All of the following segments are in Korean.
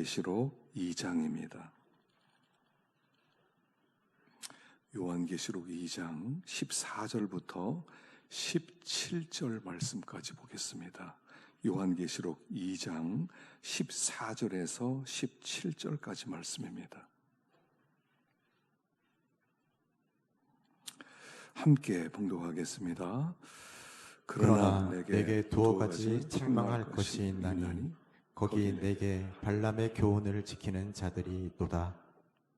요한계시록 2장입니다. 요한계시록 2장 14절부터 17절 말씀까지 보겠습니다. 요한계시록 2장 14절에서 17절까지 말씀입니다. 함께 봉독하겠습니다. 그러나 내게 두어 가지 책망할 것이 있나니 거기 내게 발람의 교훈을 지키는 자들이 있도다.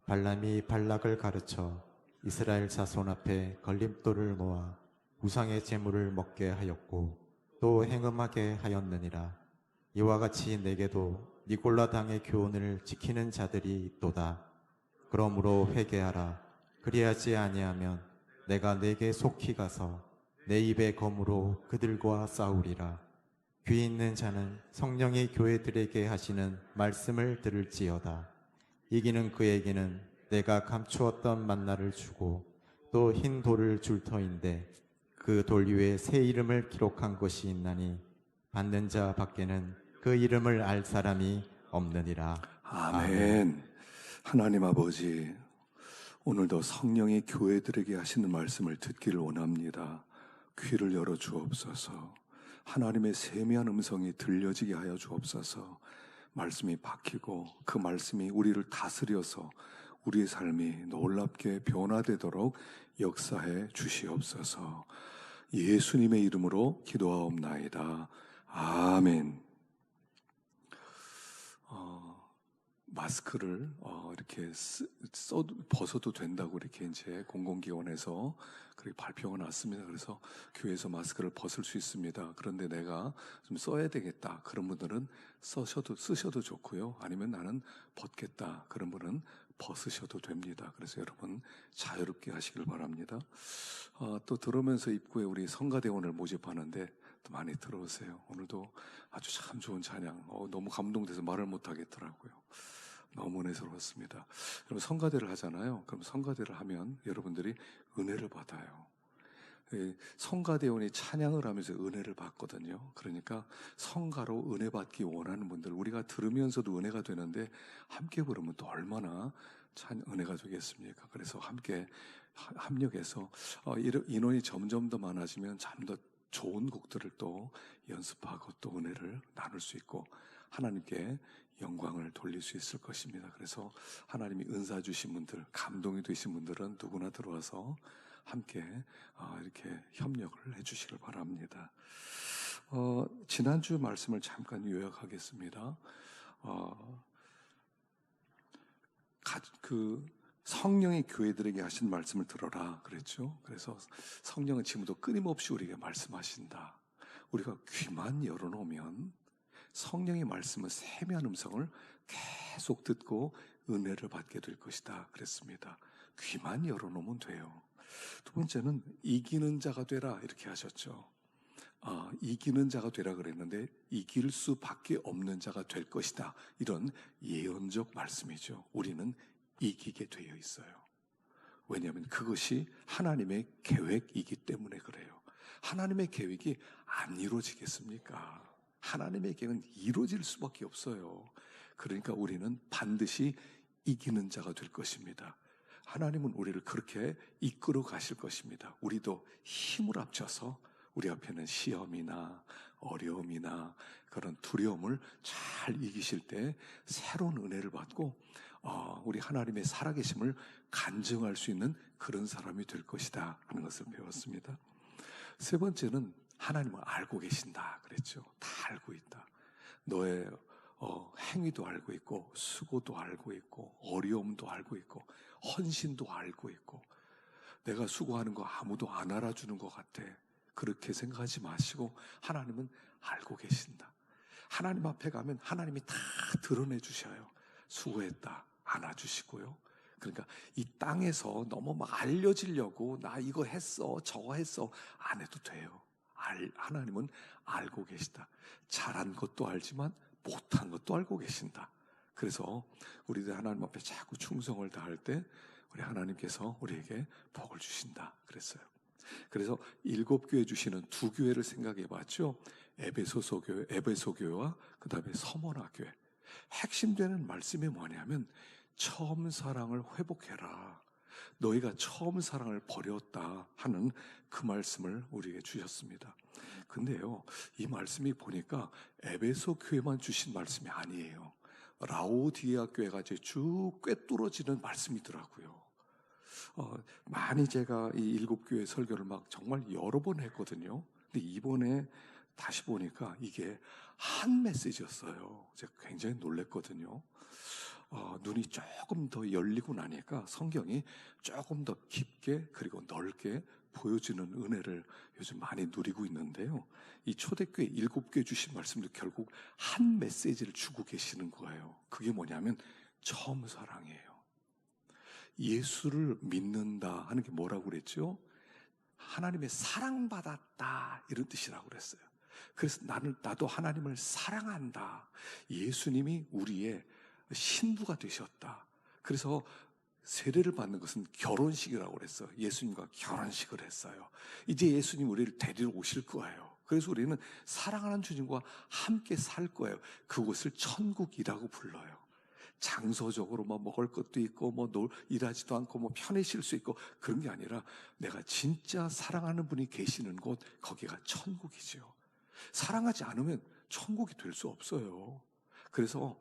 발람이 발락을 가르쳐 이스라엘 자손 앞에 걸림돌을 놓아 우상의 제물을 먹게 하였고 또 행음하게 하였느니라. 이와 같이 내게도 니골라 당의 교훈을 지키는 자들이 있도다. 그러므로 회개하라. 그리하지 아니하면 내가 내게 속히 가서 내 입의 검으로 그들과 싸우리라. 귀 있는 자는 성령이 교회들에게 하시는 말씀을 들을지어다. 이기는 그에게는 내가 감추었던 만나를 주고 또 흰 돌을 줄 터인데 그 돌 위에 새 이름을 기록한 것이 있나니 받는 자 밖에는 그 이름을 알 사람이 없느니라. 아멘. 하나님 아버지, 오늘도 성령이 교회들에게 하시는 말씀을 듣기를 원합니다. 귀를 열어 주옵소서. 하나님의 세미한 음성이 들려지게 하여 주옵소서. 말씀이 박히고 그 말씀이 우리를 다스려서 우리의 삶이 놀랍게 변화되도록 역사해 주시옵소서. 예수님의 이름으로 기도하옵나이다. 아멘. 마스크를 이렇게 벗어도 된다고 이렇게 이제 공공기관에서 그렇게 발표가 났습니다. 그래서 교회에서 마스크를 벗을 수 있습니다. 그런데 내가 좀 써야 되겠다. 그런 분들은 쓰셔도 좋고요. 아니면 나는 벗겠다. 그런 분은 벗으셔도 됩니다. 그래서 여러분 자유롭게 하시길 바랍니다. 또 들어오면서 입구에 우리 성가대원을 모집하는데 또 많이 들어오세요. 오늘도 아주 참 좋은 찬양. 너무 감동돼서 말을 못 하겠더라고요. 너무 은혜스러웠습니다. 그럼 성가대를 하잖아요. 그럼 성가대를 하면 여러분들이 은혜를 받아요. 성가대원이 찬양을 하면서 은혜를 받거든요. 그러니까 성가로 은혜 받기 원하는 분들, 우리가 들으면서도 은혜가 되는데 함께 부르면 또 얼마나 은혜가 되겠습니까? 그래서 함께 합력해서 인원이 점점 더 많아지면 참 더 좋은 곡들을 또 연습하고 또 은혜를 나눌 수 있고 하나님께 영광을 돌릴 수 있을 것입니다. 그래서 하나님이 은사 주신 분들, 감동이 되신 분들은 누구나 들어와서 함께 이렇게 협력을 해주시길 바랍니다. 지난주 말씀을 잠깐 요약하겠습니다. 성령이 교회들에게 하신 말씀을 들어라 그랬죠. 그래서 성령은 지금도 끊임없이 우리에게 말씀하신다. 우리가 귀만 열어놓으면 성령의 말씀은 세미한 음성을 계속 듣고 은혜를 받게 될 것이다 그랬습니다. 귀만 열어놓으면 돼요. 두 번째는 이기는 자가 되라 이렇게 하셨죠. 이기는 자가 되라 그랬는데 이길 수밖에 없는 자가 될 것이다. 이런 예언적 말씀이죠. 우리는 이기게 되어 있어요. 왜냐하면 그것이 하나님의 계획이기 때문에 그래요. 하나님의 계획이 안 이루어지겠습니까? 하나님의 계획은 이루어질 수밖에 없어요. 그러니까 우리는 반드시 이기는 자가 될 것입니다. 하나님은 우리를 그렇게 이끌어 가실 것입니다. 우리도 힘을 합쳐서 우리 앞에는 시험이나 어려움이나 그런 두려움을 잘 이기실 때 새로운 은혜를 받고 우리 하나님의 살아계심을 간증할 수 있는 그런 사람이 될 것이다 하는 것을 배웠습니다. 세 번째는 하나님을 알고 계신다 그랬죠. 다 알고 있다. 너의 행위도 알고 있고 수고도 알고 있고 어려움도 알고 있고 헌신도 알고 있고 내가 수고하는 거 아무도 안 알아주는 것 같아. 그렇게 생각하지 마시고 하나님은 알고 계신다. 하나님 앞에 가면 하나님이 다 드러내 주셔요. 수고했다 안아주시고요. 그러니까 이 땅에서 너무 막 알려지려고 나 이거 했어 저거 했어 안 해도 돼요. 하나님은 알고 계시다. 잘한 것도 알지만 못한 것도 알고 계신다. 그래서 우리들 하나님 앞에 자꾸 충성을 다할 때 우리 하나님께서 우리에게 복을 주신다 그랬어요. 그래서 7교회 주시는 2교회를 생각해 봤죠. 에베소 교회와 그 다음에 서머나 교회. 핵심되는 말씀이 뭐냐면 처음 사랑을 회복해라. 너희가 처음 사랑을 버렸다 하는 그 말씀을 우리에게 주셨습니다. 근데요, 이 말씀이 보니까 에베소 교회만 주신 말씀이 아니에요. 라오디게아 교회가 이제 쭉 꿰뚫어지는 말씀이더라고요. 많이 제가 이 7교회 설교를 막 정말 여러 번 했거든요. 근데 이번에 다시 보니까 이게 한 메시지였어요. 제가 굉장히 놀랐거든요. 눈이 조금 더 열리고 나니까 성경이 조금 더 깊게 그리고 넓게 보여주는 은혜를 요즘 많이 누리고 있는데요. 이 초대교회 7교회 주신 말씀도 결국 한 메시지를 주고 계시는 거예요. 그게 뭐냐면 처음 사랑이에요. 예수를 믿는다 하는 게 뭐라고 그랬죠? 하나님의 사랑받았다 이런 뜻이라고 그랬어요. 그래서 나도 하나님을 사랑한다. 예수님이 우리의 신부가 되셨다. 그래서 세례를 받는 것은 결혼식이라고 그랬어요. 예수님과 결혼식을 했어요. 이제 예수님 우리를 데리러 오실 거예요. 그래서 우리는 사랑하는 주님과 함께 살 거예요. 그곳을 천국이라고 불러요. 장소적으로 뭐 먹을 것도 있고 뭐 일하지도 않고 뭐 편히 쉴 수 있고 그런 게 아니라 내가 진짜 사랑하는 분이 계시는 곳, 거기가 천국이죠. 사랑하지 않으면 천국이 될 수 없어요. 그래서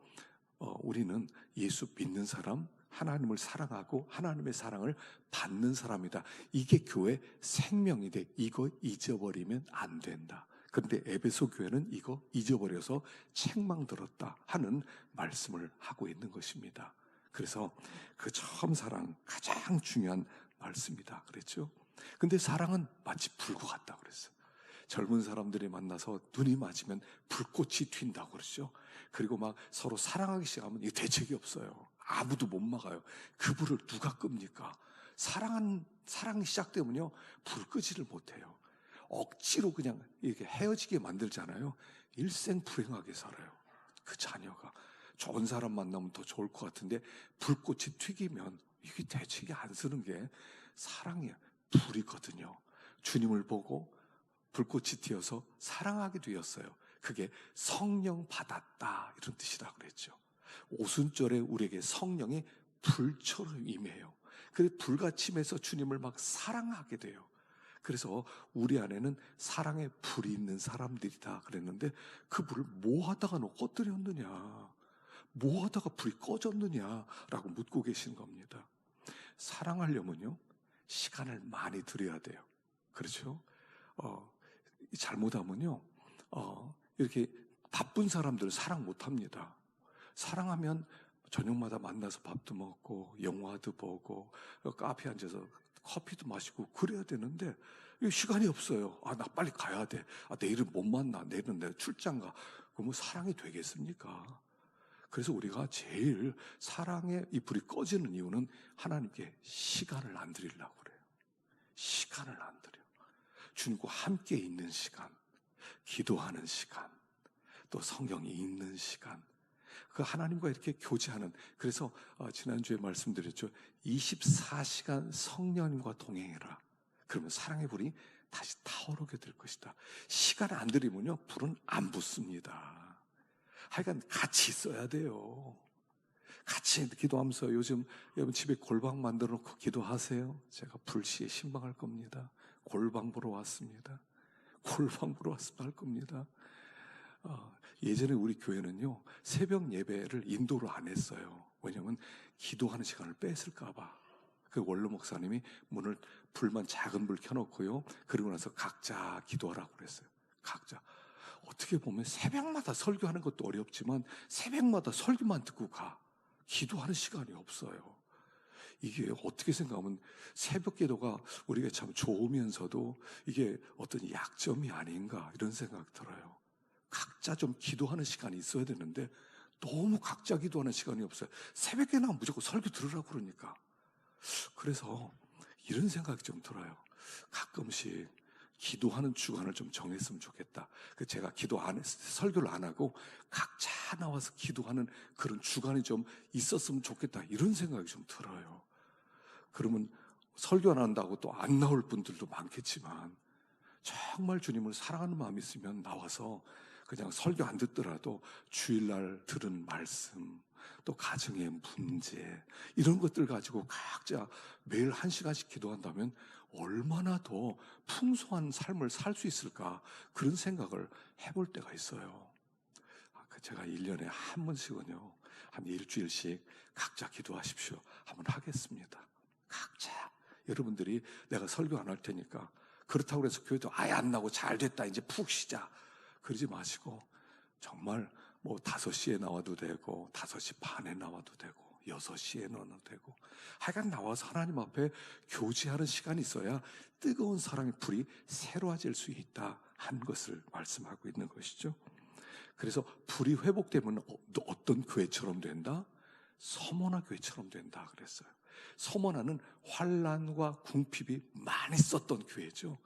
우리는 예수 믿는 사람, 하나님을 사랑하고 하나님의 사랑을 받는 사람이다. 이게 교회 생명인데 이거 잊어버리면 안 된다. 그런데 에베소 교회는 이거 잊어버려서 책망 들었다 하는 말씀을 하고 있는 것입니다. 그래서 그 처음 사랑 가장 중요한 말씀이다 그랬죠. 근데 사랑은 마치 불과 같다 그랬어요. 젊은 사람들이 만나서 눈이 맞으면 불꽃이 튄다고 그러죠. 그리고 막 서로 사랑하기 시작하면 이 대책이 없어요. 아무도 못 막아요. 그 불을 누가 끕니까? 사랑이 시작되면요, 불 끄지를 못해요. 억지로 그냥 이렇게 헤어지게 만들잖아요. 일생불행하게 살아요. 그 자녀가 좋은 사람 만나면 더 좋을 것 같은데 불꽃이 튀기면 이게 대책이 안 쓰는 게 사랑이에요. 불이거든요. 주님을 보고 불꽃이 튀어서 사랑하게 되었어요. 그게 성령 받았다 이런 뜻이라고 그랬죠. 오순절에 우리에게 성령이 불처럼 임해요. 그래서 불같이 임해서 주님을 막 사랑하게 돼요. 그래서 우리 안에는 사랑의 불이 있는 사람들이다 그랬는데 그 불을 뭐 하다가 너 꺼뜨렸느냐, 뭐 하다가 불이 꺼졌느냐라고 묻고 계신 겁니다. 사랑하려면요 시간을 많이 들여야 돼요. 그렇죠? 잘못하면요 이렇게 바쁜 사람들은 사랑 못합니다. 사랑하면 저녁마다 만나서 밥도 먹고 영화도 보고 카페에 앉아서 커피도 마시고 그래야 되는데 시간이 없어요. 나 빨리 가야 돼. 내일은 못 만나. 내일은 내가 출장 가. 그러면 사랑이 되겠습니까? 그래서 우리가 제일 사랑의 이 불이 꺼지는 이유는 하나님께 시간을 안 드리려고 그래요. 시간을 안 드려. 주님과 함께 있는 시간, 기도하는 시간, 또 성경이 읽는 시간, 그 하나님과 이렇게 교제하는. 그래서 지난주에 말씀드렸죠. 24시간 성령님과 동행해라. 그러면 사랑의 불이 다시 타오르게 될 것이다. 시간 안 들이면요 불은 안 붙습니다. 하여간 같이 있어야 돼요. 같이 기도하면서 요즘 여러분 집에 골방 만들어 놓고 기도하세요. 제가 불시에 신방할 겁니다. 골방 보러 왔습니다. 골방 보러 왔습니다 할 겁니다. 예전에 우리 교회는요 새벽 예배를 인도를 안 했어요. 왜냐하면 기도하는 시간을 뺏을까봐. 그 원로 목사님이 불만 작은 불 켜놓고요. 그리고 나서 각자 기도하라고 그랬어요. 각자. 어떻게 보면 새벽마다 설교하는 것도 어렵지만 새벽마다 설교만 듣고 가. 기도하는 시간이 없어요. 이게 어떻게 생각하면 새벽 기도가 우리가 참 좋으면서도 이게 어떤 약점이 아닌가 이런 생각 들어요. 각자 좀 기도하는 시간이 있어야 되는데 너무 각자 기도하는 시간이 없어요. 새벽에 나면 무조건 설교 들으라고 그러니까. 그래서 이런 생각이 좀 들어요. 가끔씩 기도하는 주간을 좀 정했으면 좋겠다. 제가 설교를 안 하고 각자 나와서 기도하는 그런 주간이 좀 있었으면 좋겠다. 이런 생각이 좀 들어요. 그러면 설교 안 한다고 또 안 나올 분들도 많겠지만 정말 주님을 사랑하는 마음이 있으면 나와서 그냥 설교 안 듣더라도 주일날 들은 말씀, 또 가정의 문제, 이런 것들 가지고 각자 매일 1시간씩 기도한다면 얼마나 더 풍성한 삶을 살 수 있을까, 그런 생각을 해볼 때가 있어요. 제가 1년에 한 번씩은요, 한 일주일씩 각자 기도하십시오 한번 하겠습니다. 각자. 여러분들이 내가 설교 안 할 테니까, 그렇다고 해서 교회도 아예 안 나고 잘 됐다 이제 푹 쉬자, 그러지 마시고 정말 뭐 5시에 나와도 되고 5시 반에 나와도 되고 6시에 나와도 되고, 하여간 나와서 하나님 앞에 교제하는 시간이 있어야 뜨거운 사랑의 불이 새로워질 수 있다 한 것을 말씀하고 있는 것이죠. 그래서 불이 회복되면 어떤 교회처럼 된다? 서머나 교회처럼 된다 그랬어요. 서머나는 환난과 궁핍이 많이 있었던 교회죠.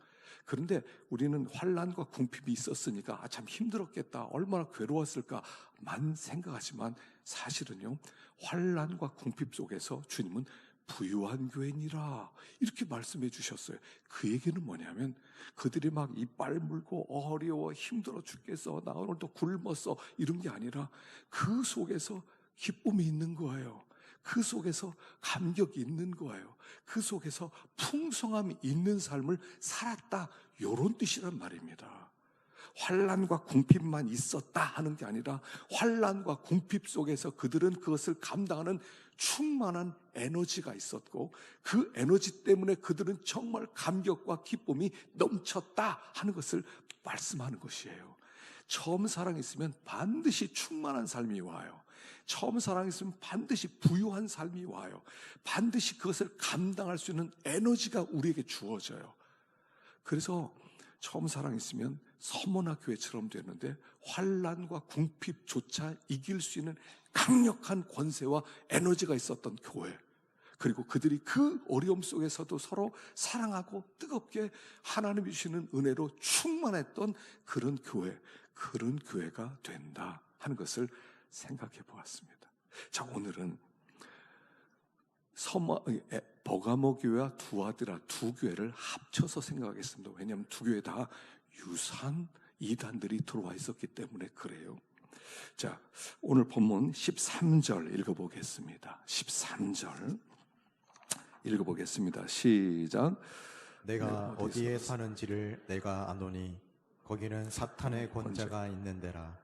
그런데 우리는 환난과 궁핍이 있었으니까 참 힘들었겠다, 얼마나 괴로웠을까만 생각하지만, 사실은요, 환난과 궁핍 속에서 주님은 부유한 교회니라 이렇게 말씀해 주셨어요. 그 얘기는 뭐냐면, 그들이 막 이빨 물고 어려워 힘들어 죽겠어, 나 오늘 또 굶었어, 이런 게 아니라 그 속에서 기쁨이 있는 거예요. 그 속에서 감격이 있는 거예요. 그 속에서 풍성함이 있는 삶을 살았다, 이런 뜻이란 말입니다. 환난과 궁핍만 있었다 하는 게 아니라 환난과 궁핍 속에서 그들은 그것을 감당하는 충만한 에너지가 있었고, 그 에너지 때문에 그들은 정말 감격과 기쁨이 넘쳤다 하는 것을 말씀하는 것이에요. 처음 사랑했으면 반드시 충만한 삶이 와요. 처음 사랑했으면 반드시 부유한 삶이 와요. 반드시 그것을 감당할 수 있는 에너지가 우리에게 주어져요. 그래서 처음 사랑했으면 서머나 교회처럼 되는데, 환난과 궁핍조차 이길 수 있는 강력한 권세와 에너지가 있었던 교회, 그리고 그들이 그 어려움 속에서도 서로 사랑하고 뜨겁게 하나님이 주시는 은혜로 충만했던 그런 교회, 그런 교회가 된다 하는 것을 생각해 보았습니다. 자, 오늘은 버가모 교회와 두아드라 두 교회를 합쳐서 생각하겠습니다. 왜냐하면 두 교회 다 유사한 이단들이 들어와 있었기 때문에 그래요. 자, 오늘 본문 13절 읽어보겠습니다. 13절 읽어보겠습니다. 시작. 내가 어디에 사는지를 내가 아노니 거기는 사탄의 권자가 있는 데라.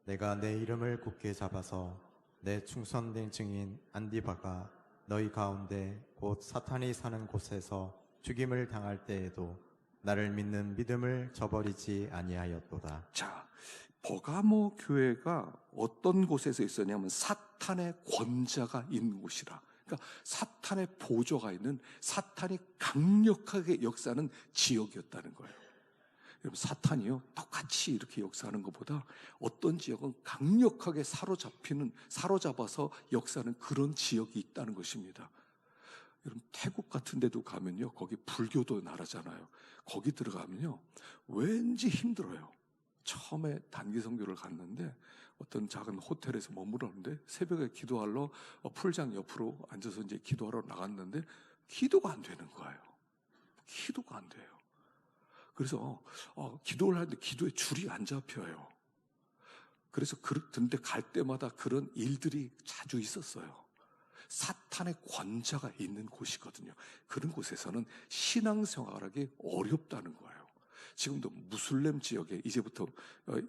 내가 내 이름을 굳게 잡아서 내 충성된 증인 안디바가 너희 가운데 곧 사탄이 사는 곳에서 죽임을 당할 때에도 나를 믿는 믿음을 저버리지 아니하였도다. 자, 버가모 교회가 어떤 곳에서 있었냐면 사탄의 권자가 있는 곳이라. 그러니까 사탄의 보조가 있는, 사탄이 강력하게 역사하는 지역이었다는 거예요. 여러분, 사탄이요, 똑같이 이렇게 역사하는 것보다 어떤 지역은 강력하게 사로잡아서 역사하는 그런 지역이 있다는 것입니다. 여러분, 태국 같은 데도 가면요, 거기 불교도 나라잖아요. 거기 들어가면요, 왠지 힘들어요. 처음에 단기 선교를 갔는데 어떤 작은 호텔에서 머무르는데, 새벽에 기도하러 풀장 옆으로 앉아서 이제 기도하러 나갔는데 기도가 안 되는 거예요. 기도가 안 돼요. 그래서 기도를 하는데 기도에 줄이 안 잡혀요. 그래서 그런데 갈 때마다 그런 일들이 자주 있었어요. 사탄의 권자가 있는 곳이거든요. 그런 곳에서는 신앙생활하기 어렵다는 거예요. 지금도 무슬림 지역에 이제부터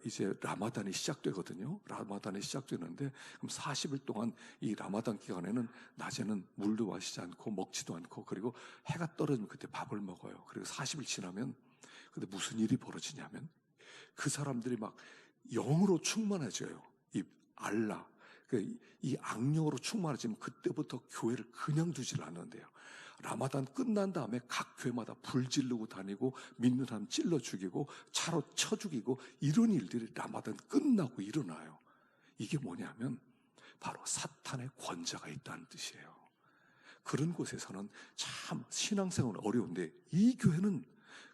이제 라마단이 시작되거든요. 라마단이 시작되는데, 그럼 40일 동안 이 라마단 기간에는 낮에는 물도 마시지 않고 먹지도 않고, 그리고 해가 떨어지면 그때 밥을 먹어요. 그리고 40일 지나면, 근데 무슨 일이 벌어지냐면 그 사람들이 막 영으로 충만해져요. 이 알라, 이 악령으로 충만해지면 그때부터 교회를 그냥 두질 않는데요. 라마단 끝난 다음에 각 교회마다 불 지르고 다니고 믿는 사람 찔러 죽이고 차로 쳐 죽이고, 이런 일들이 라마단 끝나고 일어나요. 이게 뭐냐면 바로 사탄의 권자가 있다는 뜻이에요. 그런 곳에서는 참 신앙생활은 어려운데, 이 교회는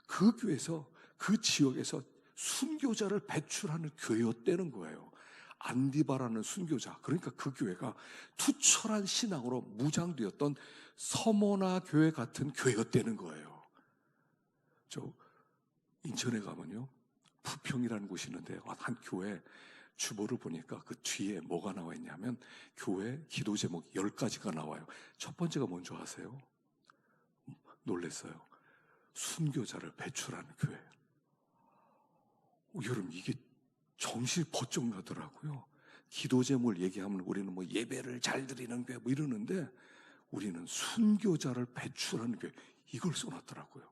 그 교회에서, 그 지역에서 순교자를 배출하는 교회였다는 거예요. 안디바라는 순교자, 그러니까 그 교회가 투철한 신앙으로 무장되었던 서머나 교회 같은 교회였다는 거예요. 저 인천에 가면요, 부평이라는 곳이 있는데 한 교회 주보를 보니까 그 뒤에 뭐가 나와 있냐면 교회 기도 제목 10가지가 나와요. 첫 번째가 뭔지 아세요? 놀랬어요. 순교자를 배출하는 교회. 여러분, 이게 정신이 번쩍 나더라고요. 기도 제목을 얘기하면 우리는 뭐 예배를 잘 드리는 교회 뭐 이러는데 우리는 순교자를 배출하는 교회, 이걸 써놨더라고요.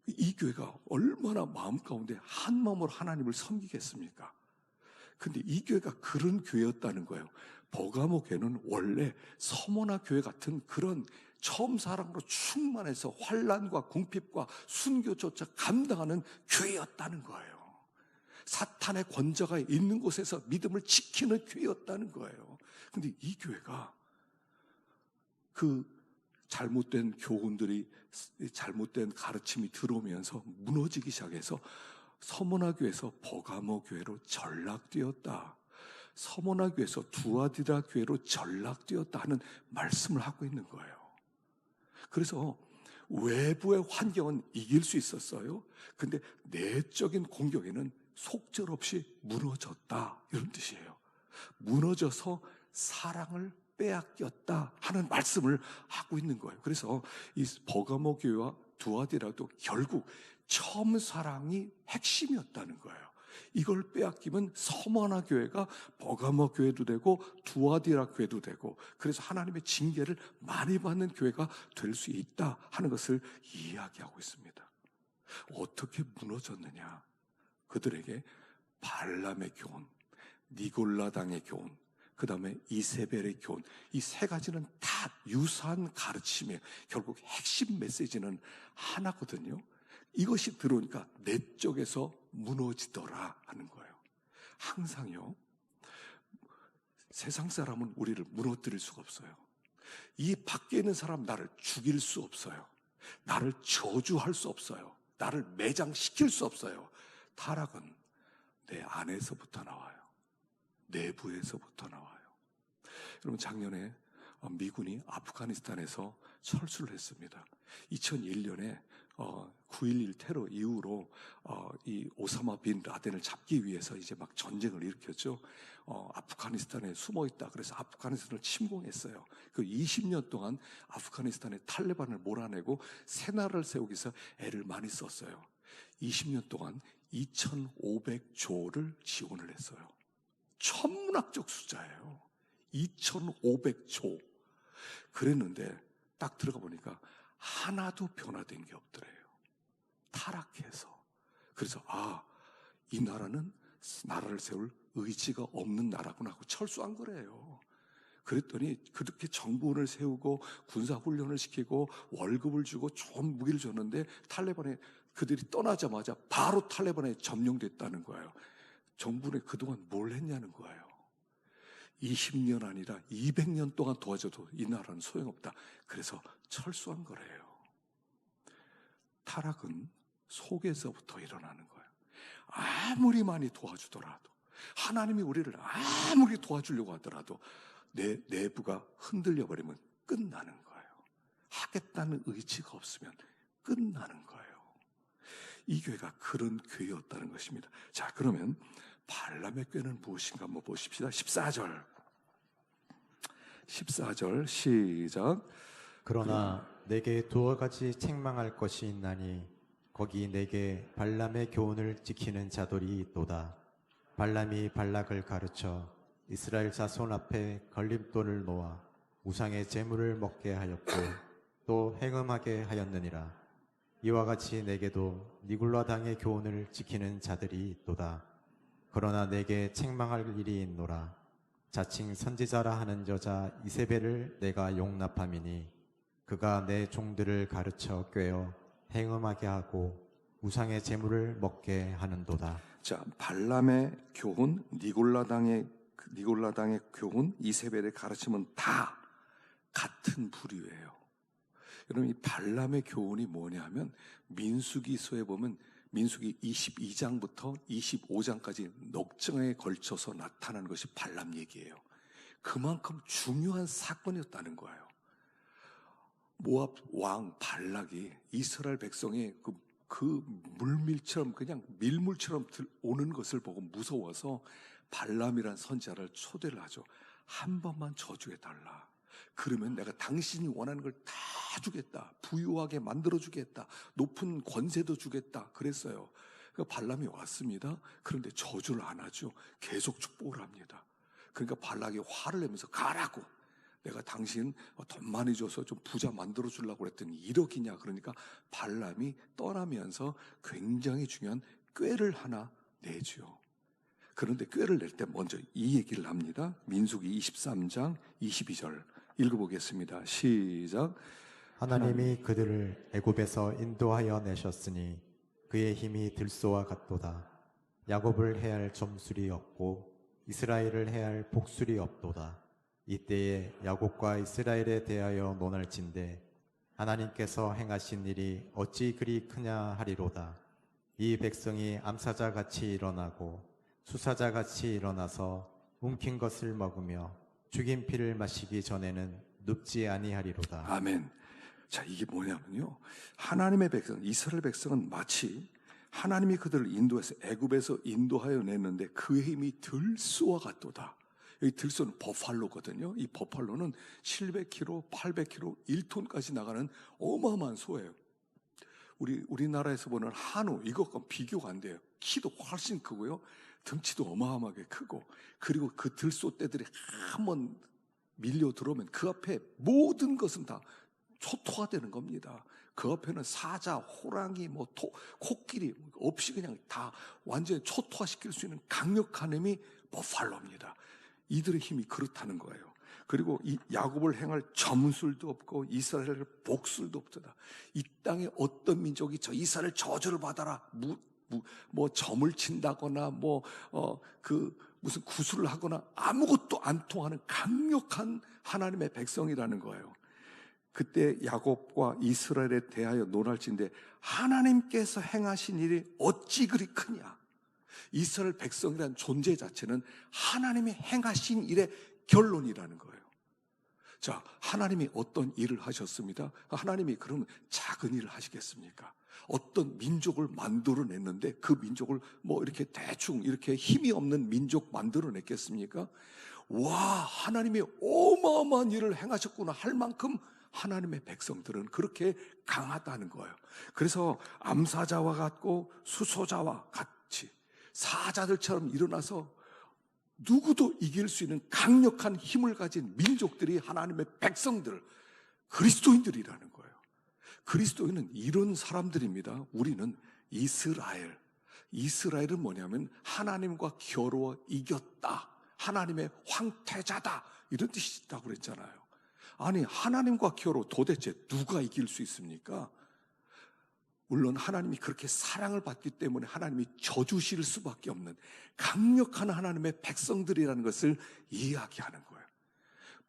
이 교회가 얼마나 마음 가운데 한 마음으로 하나님을 섬기겠습니까? 근데 이 교회가 그런 교회였다는 거예요. 버가모 교회는 원래 서머나 교회 같은 그런 처음 사랑으로 충만해서 환난과 궁핍과 순교조차 감당하는 교회였다는 거예요. 사탄의 권좌가 있는 곳에서 믿음을 지키는 교회였다는 거예요. 근데 이 교회가 그 잘못된 교훈들이, 잘못된 가르침이 들어오면서 무너지기 시작해서 서머나 교회에서 버가모 교회로 전락되었다. 서머나 교회에서 두아디라 교회로 전락되었다 하는 말씀을 하고 있는 거예요. 그래서 외부의 환경은 이길 수 있었어요. 근데 내적인 공격에는 속절없이 무너졌다, 이런 뜻이에요. 무너져서 사랑을 빼앗겼다 하는 말씀을 하고 있는 거예요. 그래서 이 버가모 교회와 두아디라도 결국 처음 사랑이 핵심이었다는 거예요. 이걸 빼앗기면 서머나 교회가 버가모 교회도 되고 두아디라 교회도 되고, 그래서 하나님의 징계를 많이 받는 교회가 될 수 있다 하는 것을 이야기하고 있습니다. 어떻게 무너졌느냐? 그들에게 발람의 교훈, 니골라당의 교훈, 그 다음에 이세벨의 교훈, 이 세 가지는 다 유사한 가르침이에요. 결국 핵심 메시지는 하나거든요. 이것이 들어오니까 내적에서 무너지더라 하는 거예요. 항상요, 세상 사람은 우리를 무너뜨릴 수가 없어요. 이 밖에 있는 사람 나를 죽일 수 없어요. 나를 저주할 수 없어요. 나를 매장시킬 수 없어요. 타락은 내 안에서부터 나와요. 내부에서부터 나와요. 여러분, 작년에 미군이 아프가니스탄에서 철수를 했습니다. 2001년에 9.11 테러 이후로 이 오사마 빈 라덴을 잡기 위해서 이제 막 전쟁을 일으켰죠. 아프가니스탄에 숨어 있다. 그래서 아프가니스탄을 침공했어요. 그 20년 동안 아프가니스탄의 탈레반을 몰아내고 새 나라를 세우기 위해서 애를 많이 썼어요. 20년 동안 2,500조를 지원을 했어요. 천문학적 숫자예요. 2,500조. 그랬는데 딱 들어가 보니까 하나도 변화된 게 없더래요. 타락해서. 그래서 이 나라는 나라를 세울 의지가 없는 나라구나 하고 철수한 거래요. 그랬더니 그렇게 정부원을 세우고 군사훈련을 시키고 월급을 주고 좋은 무기를 줬는데 탈레반에 그들이 떠나자마자 바로 탈레반에 점령됐다는 거예요. 정부는 그동안 뭘 했냐는 거예요. 20년 아니라 200년 동안 도와줘도 이 나라는 소용없다. 그래서 철수한 거래요. 타락은 속에서부터 일어나는 거예요. 아무리 많이 도와주더라도, 하나님이 우리를 아무리 도와주려고 하더라도 내 내부가 흔들려 버리면 끝나는 거예요. 하겠다는 의지가 없으면 끝나는 거예요. 이 교회가 그런 교회였다는 것입니다. 자, 그러면 발람의 꾀는 무엇인가 한번 보십시다. 14절 시작. 그러나 내게 두어 가지 책망할 것이 있나니 거기 내게 발람의 교훈을 지키는 자들이 있도다. 발람이 발락을 가르쳐 이스라엘 자손 앞에 걸림돌을 놓아 우상의 제물을 먹게 하였고 또 행음하게 하였느니라. 이와 같이 내게도 니굴라 당의 교훈을 지키는 자들이 있도다. 그러나 내게 책망할 일이 있노라. 자칭 선지자라 하는 여자 이세벨을 내가 용납함이니 그가 내 종들을 가르쳐 꿰어 행음하게 하고 우상의 제물을 먹게 하는도다. 자, 발람의 교훈, 니골라 당의 교훈, 이세벨의 가르침은 다 같은 부류예요. 여러분, 이 발람의 교훈이 뭐냐면 민수기서에 보면 민수기 22장부터 25장까지 넉 장에 걸쳐서 나타나는 것이 발람 얘기예요. 그만큼 중요한 사건이었다는 거예요. 모압 왕 발락이 이스라엘 백성의 그 물밀처럼 그냥 밀물처럼 오는 것을 보고 무서워서 발람이란 선지자를 초대를 하죠. 한 번만 저주해달라. 그러면 내가 당신이 원하는 걸 다 주겠다. 부유하게 만들어주겠다. 높은 권세도 주겠다. 그랬어요. 그러니까 발람이 왔습니다. 그런데 저주를 안 하죠. 계속 축복을 합니다. 그러니까 발락이 화를 내면서 가라고. 내가 당신 돈 많이 줘서 좀 부자 만들어 주려고 그랬더니 1억이냐. 그러니까 발람이 떠나면서 굉장히 중요한 꾀를 하나 내죠. 그런데 꾀를 낼 때 먼저 이 얘기를 합니다. 민수기 23장 22절 읽어보겠습니다. 시작. 하나님이 그들을 애굽에서 인도하여 내셨으니 그의 힘이 들소와 같도다. 야곱을 해할 점술이 없고 이스라엘을 해할 복술이 없도다. 이때에 야곱과 이스라엘에 대하여 논할진대 하나님께서 행하신 일이 어찌 그리 크냐 하리로다. 이 백성이 암사자같이 일어나고 수사자같이 일어나서 움킨 것을 먹으며 죽인 피를 마시기 전에는 눕지 아니하리로다. 아멘. 자, 이게 뭐냐면요, 하나님의 백성, 이스라엘 백성은 마치 하나님이 그들을 인도해서 애굽에서 인도하여 냈는데 그의 힘이 들소와 같도다. 여기 들소는 버팔로거든요. 이 버팔로는 700kg, 800kg, 1톤까지 나가는 어마어마한 소예요. 우리나라에서 보는 한우, 이것과 비교가 안 돼요. 키도 훨씬 크고요, 등치도 어마어마하게 크고, 그리고 그 들소 떼들이 한번 밀려 들어오면 그 앞에 모든 것은 다 초토화 되는 겁니다. 그 앞에는 사자, 호랑이, 코끼리 없이 그냥 다 완전히 초토화시킬 수 있는 강력한 힘이 버팔로입니다. 이들의 힘이 그렇다는 거예요. 그리고 이 야곱을 행할 점술도 없고 이스라엘을 복술도 없다. 이 땅에 어떤 민족이 저 이스라엘 저주를 받아라, 점을 친다거나 무슨 구술을 하거나 아무것도 안 통하는 강력한 하나님의 백성이라는 거예요. 그때 야곱과 이스라엘에 대하여 논할진대 하나님께서 행하신 일이 어찌 그리 크냐. 이스라엘 백성이라는 존재 자체는 하나님이 행하신 일의 결론이라는 거예요. 자, 하나님이 어떤 일을 하셨습니다. 하나님이 그러면 작은 일을 하시겠습니까? 어떤 민족을 만들어냈는데 그 민족을 이렇게 대충 이렇게 힘이 없는 민족 만들어냈겠습니까? 와, 하나님이 어마어마한 일을 행하셨구나 할 만큼 하나님의 백성들은 그렇게 강하다는 거예요. 그래서 암사자와 같고 수소자와 같이 사자들처럼 일어나서 누구도 이길 수 있는 강력한 힘을 가진 민족들이 하나님의 백성들, 그리스도인들이라는 거예요. 그리스도인은 이런 사람들입니다. 우리는 이스라엘은 뭐냐면 하나님과 겨루어 이겼다, 하나님의 황태자다, 이런 뜻이 있다고 그랬잖아요. 아니, 하나님과 겨루 도대체 누가 이길 수 있습니까? 물론 하나님이 그렇게 사랑을 받기 때문에 하나님이 저주실 수밖에 없는 강력한 하나님의 백성들이라는 것을 이야기하는 거예요.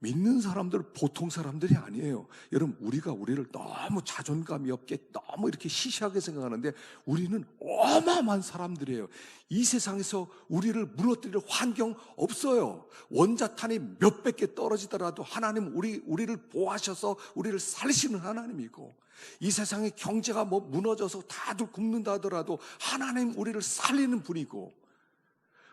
믿는 사람들은 보통 사람들이 아니에요. 여러분, 우리가 우리를 너무 자존감이 없게 너무 이렇게 시시하게 생각하는데 우리는 어마어마한 사람들이에요. 이 세상에서 우리를 무너뜨릴 환경 없어요. 원자탄이 몇백 개 떨어지더라도 하나님 우리를 보호하셔서 우리를 살리시는 하나님이고, 이 세상의 경제가 무너져서 다들 굶는다 하더라도 하나님 우리를 살리는 분이고,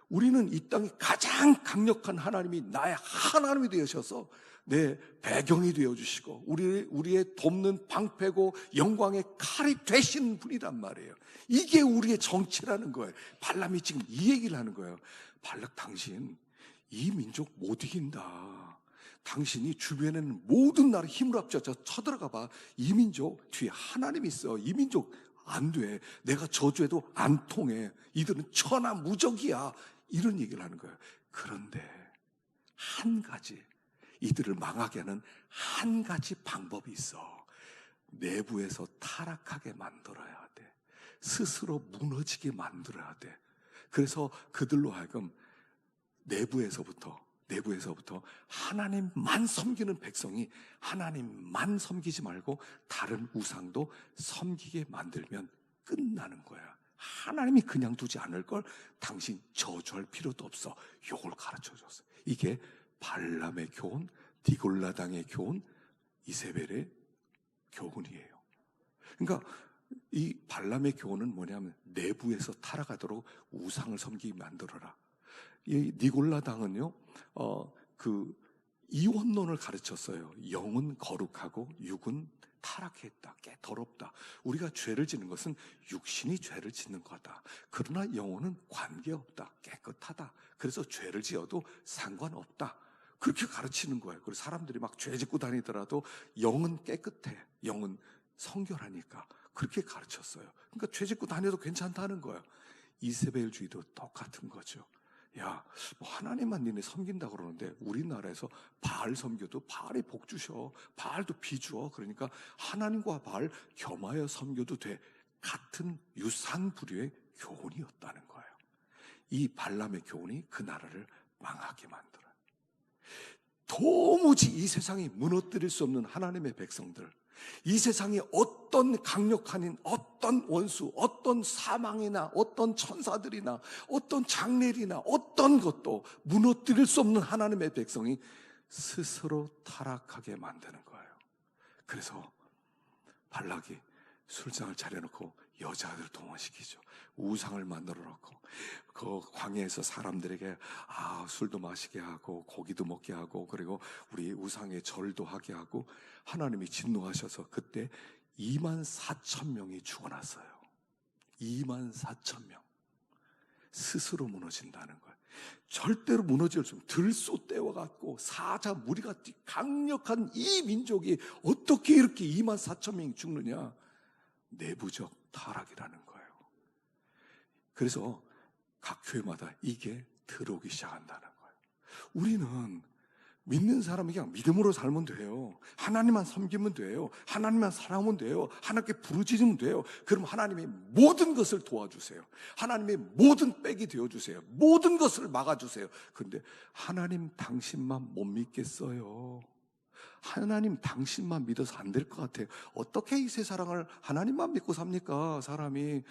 우리는 이 땅에 가장 강력한 하나님이 나의 하나님이 되셔서 내 배경이 되어주시고 우리의 돕는 방패고 영광의 칼이 되시는 분이란 말이에요. 이게 우리의 정치라는 거예요. 발람이 지금 이 얘기를 하는 거예요. 발락, 당신 이 민족 못 이긴다. 당신이 주변에는 모든 나라 힘을 합쳐서 쳐들어가 봐. 이 민족 뒤에 하나님이 있어. 이 민족 안 돼. 내가 저주해도 안 통해. 이들은 천하무적이야. 이런 얘기를 하는 거예요. 그런데 한 가지, 이들을 망하게 하는 한 가지 방법이 있어. 내부에서 타락하게 만들어야 돼. 스스로 무너지게 만들어야 돼. 그래서 그들로 하여금 내부에서부터 하나님만 섬기는 백성이 하나님만 섬기지 말고 다른 우상도 섬기게 만들면 끝나는 거야. 하나님이 그냥 두지 않을 걸. 당신 저주할 필요도 없어. 요걸 가르쳐줬어요. 이게 발람의 교훈, 디골라당의 교훈, 이세벨의 교훈이에요. 그러니까 이 발람의 교훈은 뭐냐면 내부에서 타락하도록 우상을 섬기게 만들어라. 이 니골라 당은요, 그 이원론을 가르쳤어요. 영은 거룩하고 육은 타락했다, 더럽다. 우리가 죄를 짓는 것은 육신이 죄를 짓는 거다. 그러나 영혼은 관계없다, 깨끗하다. 그래서 죄를 지어도 상관없다. 그렇게 가르치는 거예요. 그리고 사람들이 막 죄 짓고 다니더라도 영은 깨끗해, 영은 성결하니까 그렇게 가르쳤어요. 그러니까 죄 짓고 다녀도 괜찮다는 거예요. 이세벨주의도 똑같은 거죠. 야, 뭐 하나님만 니네 섬긴다 그러는데 우리나라에서 바알 섬겨도 바알이 복 주셔. 바알도 비 줘. 그러니까 하나님과 바알 겸하여 섬겨도 돼. 같은 유산 부류의 교훈이었다는 거예요. 이 발람의 교훈이 그 나라를 망하게 만들어요. 도무지 이 세상이 무너뜨릴 수 없는 하나님의 백성들, 이 세상에 어떤 강력한 어떤 원수, 어떤 사망이나 어떤 천사들이나 어떤 장례리나 어떤 것도 무너뜨릴 수 없는 하나님의 백성이 스스로 타락하게 만드는 거예요. 그래서 발락이 술상을 차려놓고 여자들 동원시키죠. 우상을 만들어 놓고 그 광야에서 사람들에게 술도 마시게 하고 고기도 먹게 하고 그리고 우리 우상의 절도 하게 하고 하나님이 진노하셔서 그때 24,000명이 죽어났어요. 24,000명. 스스로 무너진다는 거예요. 절대로 무너질 수 없는 들소떼와 같고 사자 무리 같이 강력한 이 민족이 어떻게 이렇게 24,000명이 죽느냐? 내부적 타락이라는 거예요. 그래서 각 교회마다 이게 들어오기 시작한다는 거예요. 우리는 믿는 사람이 그냥 믿음으로 살면 돼요. 하나님만 섬기면 돼요. 하나님만 사랑하면 돼요. 하나님께 부르짖으면 돼요. 그럼 하나님이 모든 것을 도와주세요. 하나님의 모든 백이 되어주세요. 모든 것을 막아주세요. 그런데 하나님 당신만 못 믿겠어요. 하나님 당신만 믿어서 안 될 것 같아요. 어떻게 이 세상을 하나님만 믿고 삽니까? 사람이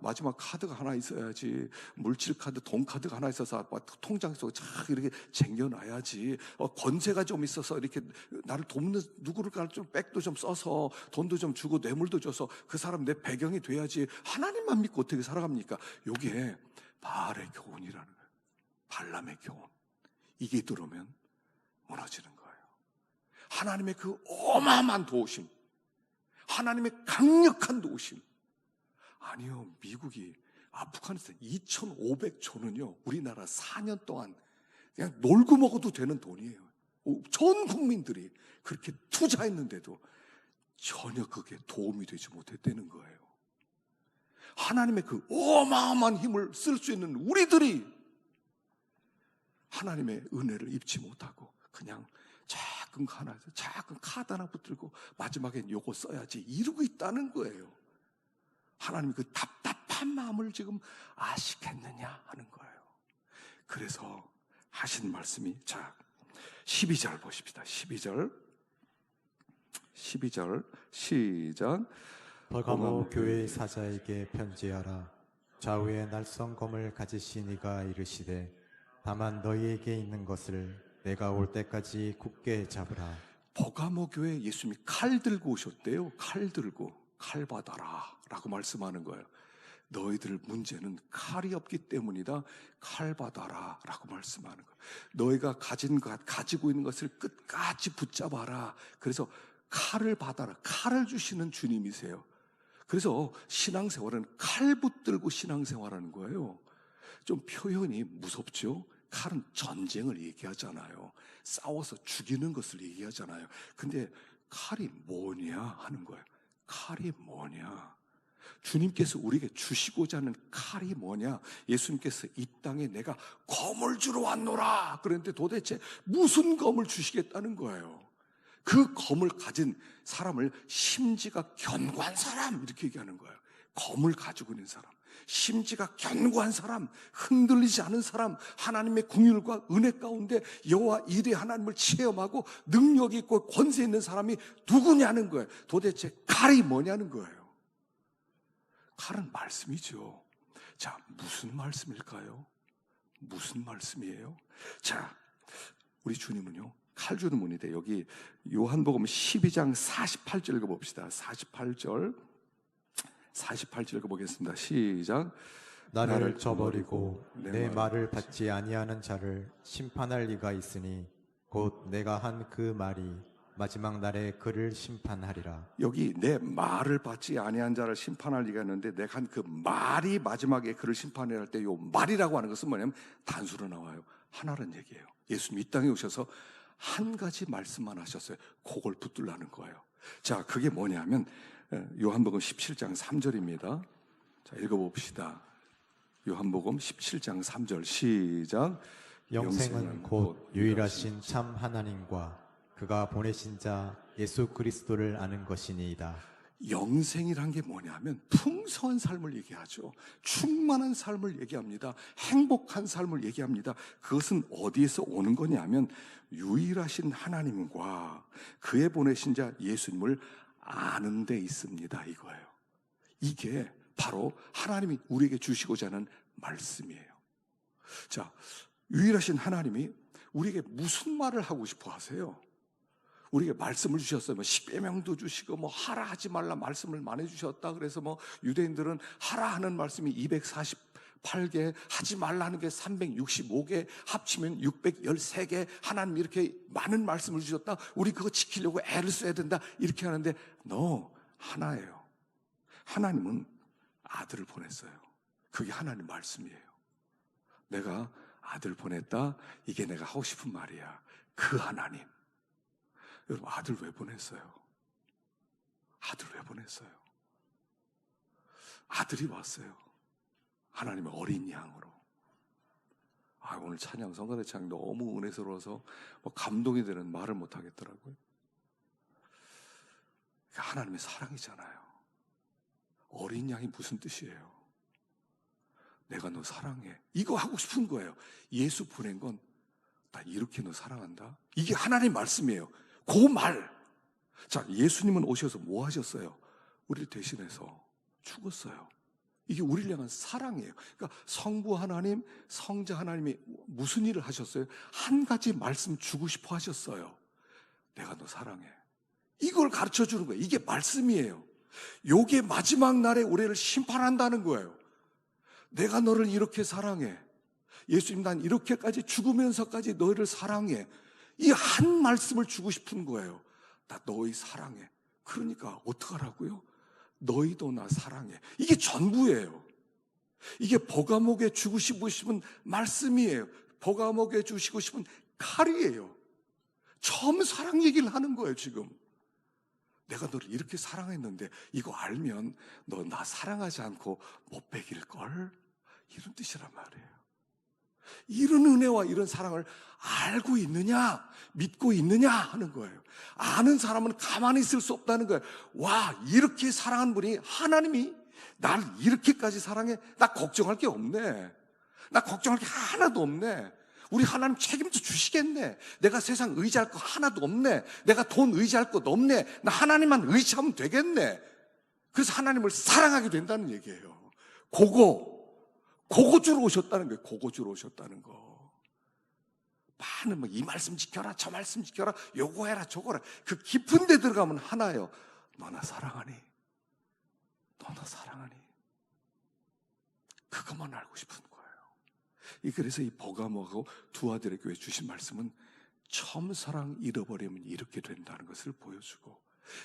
마지막 카드가 하나 있어야지, 물질 카드, 돈 카드가 하나 있어서 통장에서 착 이렇게 쟁여놔야지, 권세가 좀 있어서 이렇게 나를 돕는 누구를 좀 백도 좀 써서 돈도 좀 주고 뇌물도 줘서 그 사람 내 배경이 돼야지. 하나님만 믿고 어떻게 살아갑니까? 이게 바알의 교훈이라는 거예요. 발람의 교훈. 이게 들어오면 무너지는 거예요. 하나님의 그 어마어마한 도우심, 하나님의 강력한 도우심. 아니요, 미국이 아프가니스탄 2,500조는요 우리나라 4년 동안 그냥 놀고 먹어도 되는 돈이에요. 전 국민들이 그렇게 투자했는데도 전혀 그게 도움이 되지 못했다는 거예요. 하나님의 그 어마어마한 힘을 쓸 수 있는 우리들이 하나님의 은혜를 입지 못하고 그냥 작은 카드 하나 붙들고 마지막엔 요거 써야지 이러고 있다는 거예요. 하나님이 그 답답한 마음을 지금 아시겠느냐 하는 거예요. 그래서 하신 말씀이 12절 보십시다. 12절 시작. 버가모 교회의 사자에게 편지하라. 좌우에 날성검을 가지신 이가 이르시되 다만 너희에게 있는 것을 내가 올 때까지 굳게 잡으라. 버가모 교회 예수님이 칼 들고 오셨대요. 칼 들고 칼 받아라 라고 말씀하는 거예요. 너희들 문제는 칼이 없기 때문이다. 칼 받아라 라고 말씀하는 거예요. 너희가 가지고 있는 것을 끝까지 붙잡아라. 그래서 칼을 받아라. 칼을 주시는 주님이세요. 그래서 신앙생활은 칼 붙들고 신앙생활하는 거예요. 좀 표현이 무섭죠? 칼은 전쟁을 얘기하잖아요. 싸워서 죽이는 것을 얘기하잖아요. 근데 칼이 뭐냐 하는 거예요. 칼이 뭐냐? 주님께서 우리에게 주시고자 하는 칼이 뭐냐? 예수님께서 이 땅에 내가 검을 주러 왔노라 그런데 도대체 무슨 검을 주시겠다는 거예요? 그 검을 가진 사람을 심지가 견고한 사람 이렇게 얘기하는 거예요. 검을 가지고 있는 사람, 심지가 견고한 사람, 흔들리지 않은 사람, 하나님의 긍휼과 은혜 가운데 여호와 이레 하나님을 체험하고 능력 있고 권세 있는 사람이 누구냐는 거예요. 도대체 칼이 뭐냐는 거예요. 칼은 말씀이죠. 자, 무슨 말씀일까요? 무슨 말씀이에요? 자, 우리 주님은요 칼 주는 분인데 여기 요한복음 12장 48절 읽어봅시다. 48절 48절 읽어보겠습니다. 시작. 나를 저버리고 내 말을 받지 아니하는 자를 심판할 리가 있으니 곧 내가 한 그 말이 마지막 날에 그를 심판하리라. 여기 내 말을 받지 아니한 자를 심판할 리가 있는데 내가 한 그 말이 마지막에 그를 심판해야 할 때 이 말이라고 하는 것은 뭐냐면 단수로 나와요. 하나라는 얘기예요. 예수님 이 땅에 오셔서 한 가지 말씀만 하셨어요. 그걸 붙들라는 거예요. 자, 그게 뭐냐면 요한복음 17장 3절입니다. 자, 읽어봅시다. 요한복음 17장 3절 시작. 영생은 곧 유일하신 참 하나님과 그가 보내신 자 예수 그리스도를 아는 것이니이다. 영생이란 게 뭐냐면 풍성한 삶을 얘기하죠. 충만한 삶을 얘기합니다. 행복한 삶을 얘기합니다. 그것은 어디에서 오는 거냐면 유일하신 하나님과 그의 보내신 자 예수님을 아는 데 있습니다. 이거예요. 이게 바로 하나님이 우리에게 주시고자 하는 말씀이에요. 자, 유일하신 하나님이 우리에게 무슨 말을 하고 싶어 하세요? 우리에게 말씀을 주셨어요. 뭐 십계명도 주시고 뭐 하라 하지 말라 말씀을 많이 주셨다. 그래서 뭐 유대인들은 하라 하는 말씀이 248개, 하지 말라는 게 365개, 합치면 613개. 하나님 이렇게 많은 말씀을 주셨다. 우리 그거 지키려고 애를 써야 된다. 이렇게 하는데 하나예요. 하나님은 아들을 보냈어요. 그게 하나님 말씀이에요. 내가 아들 보냈다. 이게 내가 하고 싶은 말이야. 그 하나님. 여러분, 아들 왜 보냈어요? 아들 왜 보냈어요? 아들이 왔어요. 하나님의 어린 양으로. 오늘 찬양, 성가대 찬양 너무 은혜스러워서 뭐 감동이 되는 말을 못 하겠더라고요. 하나님의 사랑이잖아요. 어린 양이 무슨 뜻이에요? 내가 너 사랑해. 이거 하고 싶은 거예요. 예수 보낸 건 나 이렇게 너 사랑한다. 이게 하나님 말씀이에요. 그 말. 자, 예수님은 오셔서 뭐 하셨어요? 우리를 대신해서 죽었어요. 이게 우리를 향한 사랑이에요. 그러니까 성부 하나님, 성자 하나님이 무슨 일을 하셨어요? 한 가지 말씀 주고 싶어 하셨어요. 내가 너 사랑해. 이걸 가르쳐 주는 거예요. 이게 말씀이에요. 요게 마지막 날에 우리를 심판한다는 거예요. 내가 너를 이렇게 사랑해. 예수님, 난 이렇게까지 죽으면서까지 너희를 사랑해. 이 한 말씀을 주고 싶은 거예요. 나 너희 사랑해. 그러니까 어떡하라고요? 너희도 나 사랑해. 이게 전부예요. 이게 버가목에 주고 싶으신 말씀이에요. 버가목에 주시고 싶은 칼이에요. 처음 사랑 얘기를 하는 거예요, 지금. 내가 너를 이렇게 사랑했는데 이거 알면 너 나 사랑하지 않고 못 베길걸? 이런 뜻이란 말이에요. 이런 은혜와 이런 사랑을 알고 있느냐, 믿고 있느냐 하는 거예요. 아는 사람은 가만히 있을 수 없다는 거예요. 와, 이렇게 사랑한 분이 하나님이 나를 이렇게까지 사랑해? 나 걱정할 게 없네. 나 걱정할 게 하나도 없네. 우리 하나님 책임져 주시겠네. 내가 세상 의지할 거 하나도 없네. 내가 돈 의지할 것도 없네. 나 하나님만 의지하면 되겠네. 그래서 하나님을 사랑하게 된다는 얘기예요. 그거 주러 오셨다는 거예요. 그거 주러 오셨다는 거. 많은 이 말씀 지켜라, 저 말씀 지켜라, 요거 해라, 저거 해라. 그 깊은 데 들어가면 하나예요. 너나 사랑하니? 너나 사랑하니? 그것만 알고 싶은 거예요. 그래서 이 버가모하고 두 아들의 교회 주신 말씀은 처음 사랑 잃어버리면 이렇게 된다는 것을 보여주고,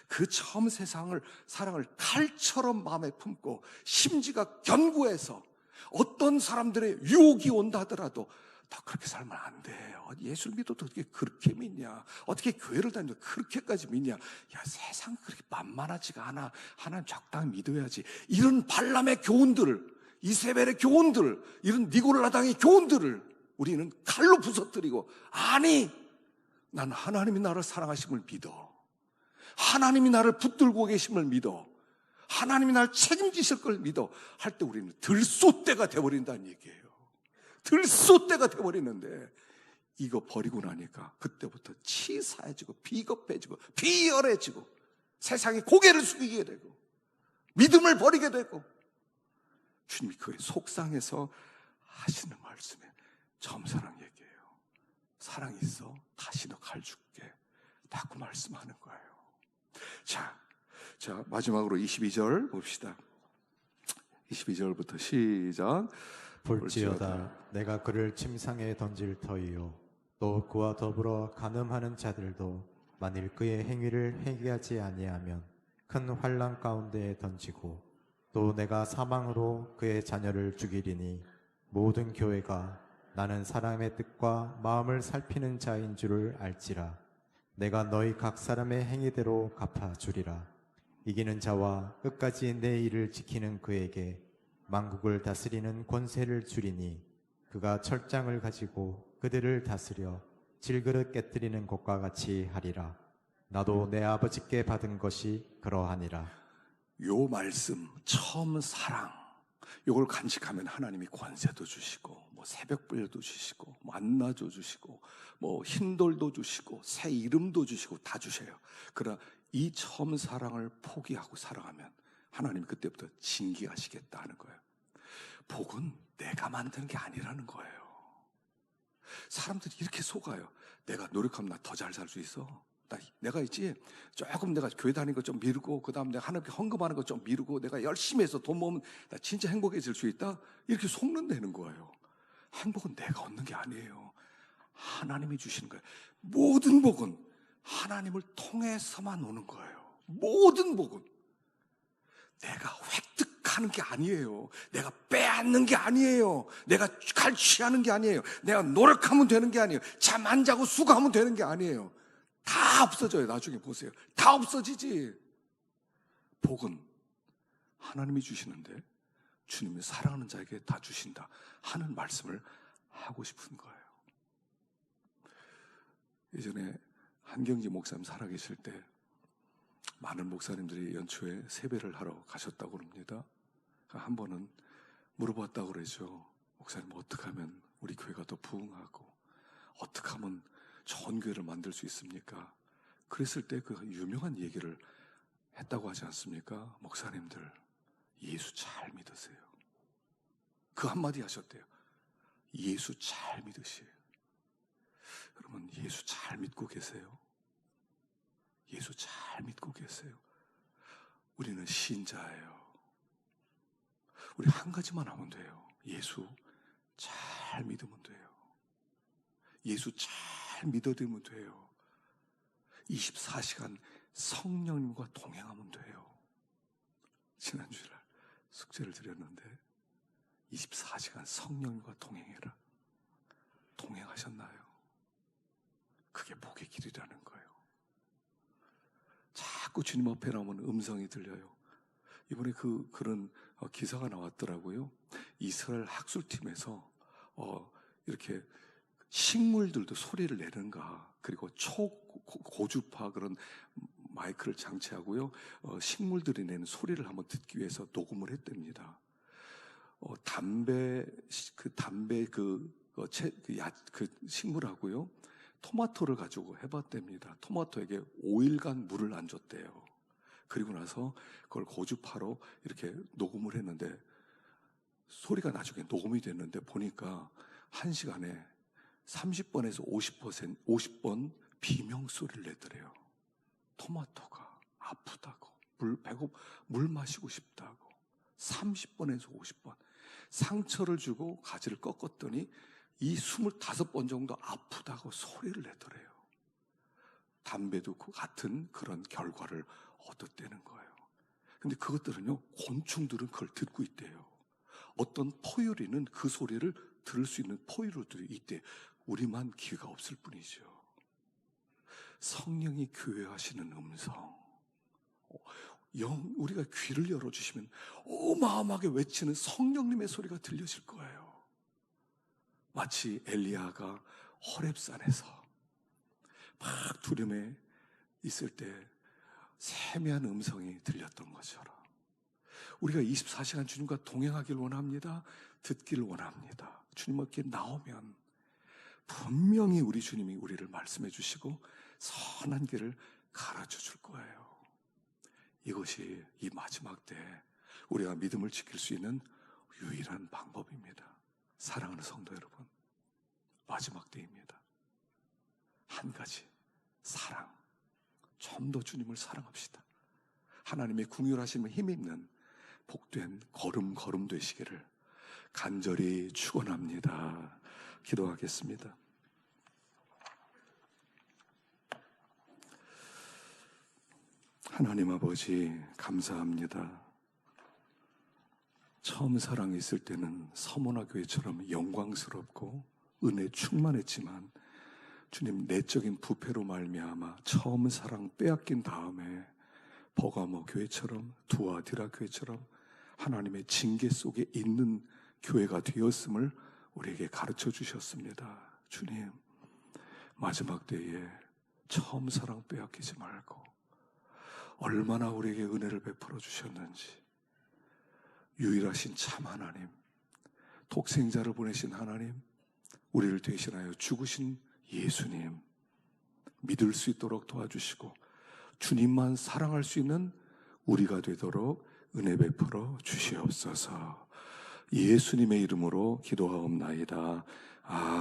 그 처음 사랑을 칼처럼 마음에 품고 심지가 견고해서 어떤 사람들의 유혹이 온다 하더라도 너 그렇게 살면 안 돼. 예수를 믿어도 어떻게 그렇게 믿냐? 어떻게 교회를 다니도 그렇게까지 믿냐? 야, 세상 그렇게 만만하지가 않아. 하나님 적당히 믿어야지. 이런 발람의 교훈들을, 이세벨의 교훈들을, 이런 니골라당의 교훈들을 우리는 칼로 부서뜨리고, 아니, 난 하나님이 나를 사랑하심을 믿어. 하나님이 나를 붙들고 계심을 믿어. 하나님이 나를 책임지실 걸 믿어. 할 때 우리는 들소떼가 돼버린다는 얘기예요. 들소떼가 돼버리는데, 이거 버리고 나니까 그때부터 치사해지고 비겁해지고 비열해지고 세상에 고개를 숙이게 되고 믿음을 버리게 되고, 주님이 그에 속상해서 하시는 말씀에 처음 사랑 얘기예요. 사랑이 있어? 다시 너 칼 줄게. 자꾸 말씀하는 거예요. 자, 마지막으로 22절 봅시다. 22절부터 시작. 볼지어다 내가 그를 침상에 던질 터이요 또 그와 더불어 간음하는 자들도 만일 그의 행위를 회개하지 아니하면 큰 환난 가운데에 던지고 또 내가 사망으로 그의 자녀를 죽이리니 모든 교회가 나는 사람의 뜻과 마음을 살피는 자인 줄을 알지라. 내가 너희 각 사람의 행위대로 갚아주리라. 이기는 자와 끝까지 내 일을 지키는 그에게 만국을 다스리는 권세를 주리니 그가 철장을 가지고 그들을 다스려 질그릇 깨뜨리는 것과 같이 하리라. 나도 내 아버지께 받은 것이 그러하니라. 요 말씀, 처음 사랑, 요걸 간직하면 하나님이 권세도 주시고 뭐 새벽불도 주시고 만나도 주시고 뭐 흰돌도 주시고 새 이름도 주시고 다 주셔요. 그러나 이 처음 사랑을 포기하고 살아가면 하나님이 그때부터 징계하시겠다 하는 거예요. 복은 내가 만드는 게 아니라는 거예요. 사람들이 이렇게 속아요. 내가 노력하면 나 더 잘 살 수 있어. 내가 있지, 조금 내가 교회 다니는 거 좀 미루고, 그 다음 내가 하나님께 헌금하는 거 좀 미루고, 내가 열심히 해서 돈 모으면 나 진짜 행복해질 수 있다? 이렇게 속는다는 거예요. 행복은 내가 얻는 게 아니에요. 하나님이 주시는 거예요. 모든 복은 하나님을 통해서만 오는 거예요. 모든 복은. 내가 획득하는 게 아니에요. 내가 빼앗는 게 아니에요. 내가 갈취하는 게 아니에요. 내가 노력하면 되는 게 아니에요. 잠 안 자고 수고하면 되는 게 아니에요. 다 없어져요. 나중에 보세요. 다 없어지지. 복은 하나님이 주시는데 주님이 사랑하는 자에게 다 주신다 하는 말씀을 하고 싶은 거예요. 예전에 한경지 목사님 살아계실 때 많은 목사님들이 연초에 세배를 하러 가셨다고 합니다. 한 번은 물어봤다고 그러죠. 목사님, 어떻게 하면 우리 교회가 더 부흥하고 어떻게 하면 좋은 교회를 만들 수 있습니까? 그랬을 때 그 유명한 얘기를 했다고 하지 않습니까? 목사님들, 예수 잘 믿으세요. 그 한마디 하셨대요. 예수 잘 믿으세요. 여러분, 예수 잘 믿고 계세요? 예수 잘 믿고 계세요? 우리는 신자예요. 우리 한 가지만 하면 돼요. 예수 잘 믿으면 돼요. 예수 잘 믿어들면 돼요. 24시간 성령님과 동행하면 돼요. 지난주에 숙제를 드렸는데 24시간 성령님과 동행해라. 동행하셨나요? 그게 복의 길이라는 거예요. 자꾸 주님 앞에 나오면 음성이 들려요. 이번에 그런 기사가 나왔더라고요. 이스라엘 학술팀에서 이렇게 식물들도 소리를 내는가, 그리고 초고주파 그런 마이크를 장치하고요, 식물들이 내는 소리를 한번 듣기 위해서 녹음을 했답니다. 담배 식물하고요, 토마토를 가지고 해봤답니다. 토마토에게 5일간 물을 안 줬대요. 그리고 나서 그걸 고주파로 이렇게 녹음을 했는데 소리가 나중에 녹음이 됐는데 보니까 1시간에 30번에서 50번 비명소리를 내더래요. 토마토가 아프다고, 물 마시고 싶다고 30번에서 50번 상처를 주고 가지를 꺾었더니 이 25번 정도 아프다고 소리를 내더래요. 담배도 같은 그런 결과를 얻었다는 거예요. 근데 그것들은요, 곤충들은 그걸 듣고 있대요. 어떤 포유류는 그 소리를 들을 수 있는 포유류들이 있대. 우리만 기회가 없을 뿐이죠. 성령이 교회하시는 음성, 우리가 귀를 열어주시면 어마어마하게 외치는 성령님의 소리가 들려질 거예요. 마치 엘리야가 호렙산에서 막 두려움에 있을 때 세미한 음성이 들렸던 것처럼 우리가 24시간 주님과 동행하길 원합니다. 듣기를 원합니다. 주님 앞에 나오면 분명히 우리 주님이 우리를 말씀해 주시고 선한 길을 가르쳐 줄 거예요. 이것이 이 마지막 때 우리가 믿음을 지킬 수 있는 유일한 방법입니다. 사랑하는 성도 여러분, 마지막 때입니다. 한 가지, 사랑. 좀 더 주님을 사랑합시다. 하나님의 긍휼하심을 힘입는 복된 걸음 되시기를 간절히 축원합니다. 기도하겠습니다. 하나님 아버지 감사합니다. 처음 사랑했을 때는 서문화 교회처럼 영광스럽고 은혜 충만했지만 주님, 내적인 부패로 말미암아 처음 사랑 빼앗긴 다음에 버가모 교회처럼 두아디라 교회처럼 하나님의 징계 속에 있는 교회가 되었음을 우리에게 가르쳐 주셨습니다. 주님, 마지막 때에 처음 사랑 빼앗기지 말고 얼마나 우리에게 은혜를 베풀어 주셨는지, 유일하신 참 하나님, 독생자를 보내신 하나님, 우리를 대신하여 죽으신 예수님 믿을 수 있도록 도와주시고 주님만 사랑할 수 있는 우리가 되도록 은혜 베풀어 주시옵소서. 예수님의 이름으로 기도하옵나이다. 아멘.